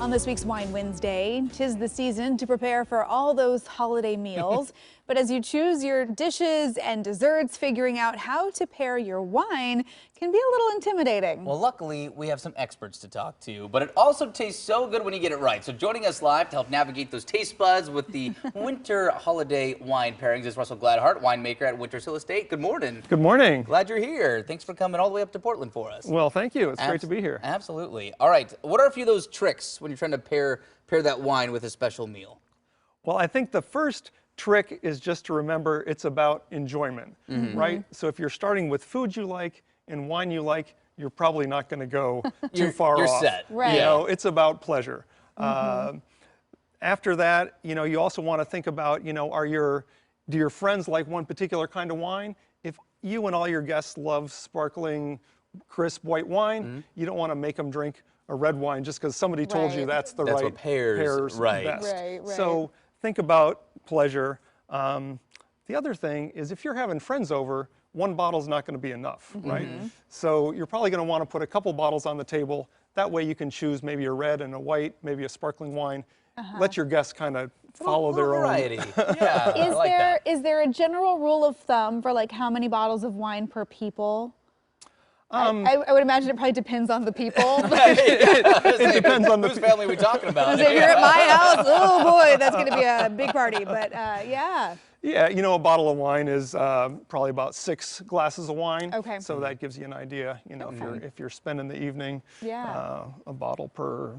On this week's Wine Wednesday, 'tis the season to prepare for all those holiday meals. But as you choose your dishes and desserts, figuring out how to pair your wine can be a little intimidating. Well, luckily, we have some experts to talk to, but it also tastes so good when you get it right. So joining us live to help navigate those taste buds with the winter holiday wine pairings is Russell Gladhart, winemaker at Winters Hill Estate. Good morning. Good morning. Glad you're here. Thanks for coming all the way up to Portland for us. Well, thank you. It's great to be here. Absolutely. All right. What are a few of those tricks when you're trying to pair that wine with a special meal? Well, I think the first trick is just to remember it's about enjoyment, right? So if you're starting with food you like and wine you like, you're probably not going to go too far off. You're set. Right. You know, it's about pleasure. After that, you also want to think about, do your friends like one particular kind of wine? If you and all your guests love sparkling, crisp white wine, you don't want to make them drink a red wine just because somebody told you that's the right what pairs best. Right. So think about pleasure. The other thing is if you're having friends over, one bottle's not going to be enough, right? So you're probably going to want to put a couple bottles on the table. That way you can choose maybe a red and a white, maybe a sparkling wine. Let your guests kind of follow their own variety. Yeah, Is there a general rule of thumb for like how many bottles of wine per people? I would imagine it probably depends on the people. It depends on whose family we're talking about. If you're at my house, oh boy, that's going to be a big party. But yeah. Yeah, a bottle of wine is probably about 6 glasses of wine. Okay. So that gives you an idea, if you're spending the evening, a bottle per,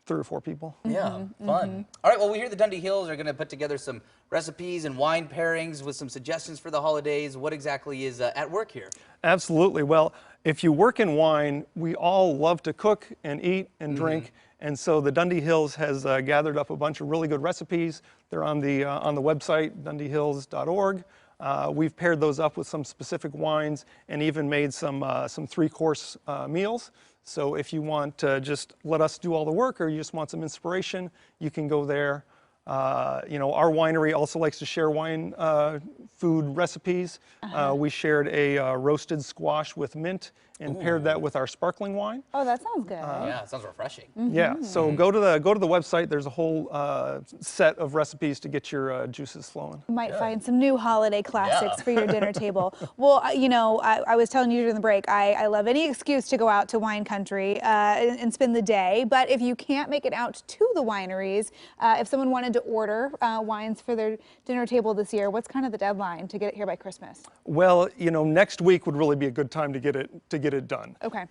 3 or 4 people. Yeah, fun. All right, well, we hear the Dundee Hills are going to put together some recipes and wine pairings with some suggestions for the holidays. What exactly is at work here? Absolutely. Well, if you work in wine, we all love to cook and eat and drink. And so the Dundee Hills has gathered up a bunch of really good recipes. They're on the website, dundeehills.org. We've paired those up with some specific wines and even made some 3-course meals. So if you want to just let us do all the work or you just want some inspiration, you can go there. Our winery also likes to share wine food recipes. We shared a roasted squash with mint and paired that with our sparkling wine. Oh, that sounds good. Yeah, it sounds refreshing. Yeah, so go to the website. There's a whole set of recipes to get your juices flowing. You might find some new holiday classics for your dinner table. Well, I was telling you during the break, I love any excuse to go out to wine country and spend the day. But if you can't make it out to the wineries, if someone wanted to order wines for their dinner table this year, what's kind of the deadline to get it here by Christmas? Well, next week would really be a good time to get it done. Okay.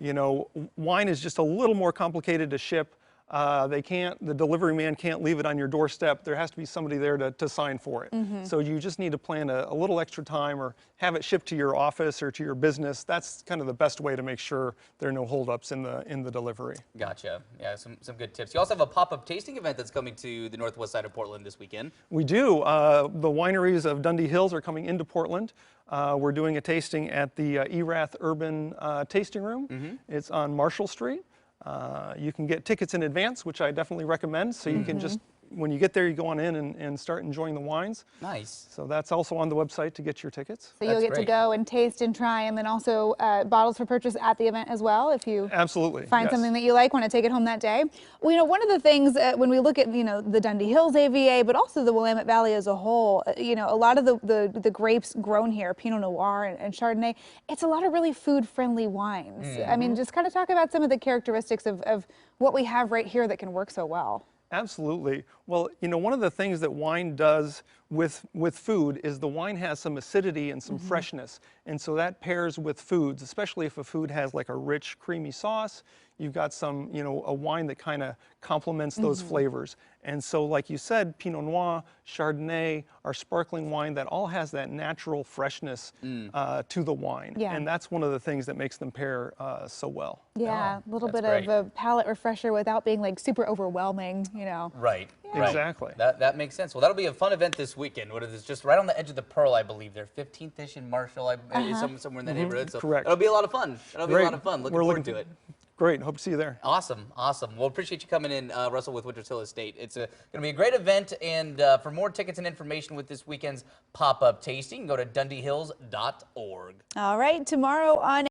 Wine is just a little more complicated to ship. The delivery man can't leave it on your doorstep. There has to be somebody there to sign for it. So you just need to plan a little extra time or have it shipped to your office or to your business. That's kind of the best way to make sure there are no holdups in the delivery. Gotcha. Yeah, some good tips. You also have a pop-up tasting event that's coming to the northwest side of Portland this weekend. We do. The wineries of Dundee Hills are coming into Portland. We're doing a tasting at the Erath Urban Tasting Room. It's on Marshall Street. You can get tickets in advance, which I definitely recommend. So you can just, when you get there, you go on in and start enjoying the wines. Nice. So that's also on the website to get your tickets. So you'll get to go and taste and try, and then also bottles for purchase at the event as well, if you find something that you like, want to take it home that day. Well, one of the things when we look at the Dundee Hills AVA, but also the Willamette Valley as a whole, a lot of the grapes grown here, Pinot Noir and Chardonnay, it's a lot of really food-friendly wines. I mean, just kind of talk about some of the characteristics of what we have right here that can work so well. Absolutely. Well, one of the things that wine does with food is the wine has some acidity and some freshness. And so that pairs with foods, especially if a food has like a rich, creamy sauce. You've got some, a wine that kind of complements those flavors. And so, like you said, Pinot Noir, Chardonnay, our sparkling wine, that all has that natural freshness to the wine. Yeah. And that's one of the things that makes them pair so well. Yeah, a little bit of a palate refresher without being like super overwhelming, Right. Yeah. Exactly. That makes sense. Well, that'll be a fun event this weekend. What is this? Just right on the edge of the Pearl, I believe. They're 15th-ish in Marshall, somewhere in that neighborhood. So correct. It'll be a lot of fun. It'll be a lot of fun. Looking forward to it. Great. Hope to see you there. Awesome. Well, appreciate you coming in, Russell, with Winters Hill Estate. It's going to be a great event, and for more tickets and information with this weekend's pop-up tasting, go to dundeehills.org. All right, tomorrow on